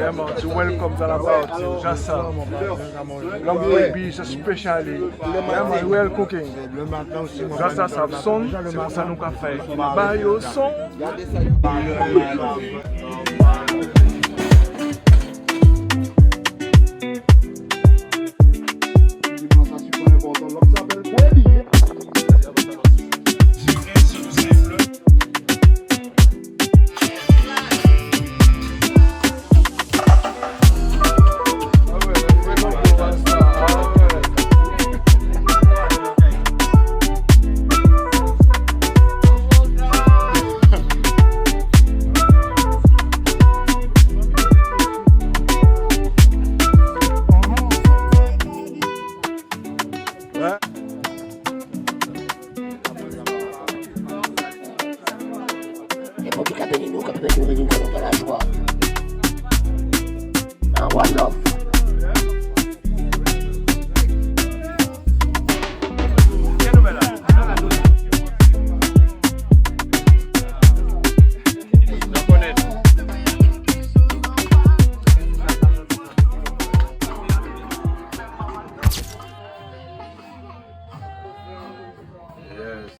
Yeah, man, to welcome all about you. Just long baby, c'est spécial. Yeah, man, well cooking. Just as have son, c'est pour ça nous qu'a fait. Bah, yo, son. One love.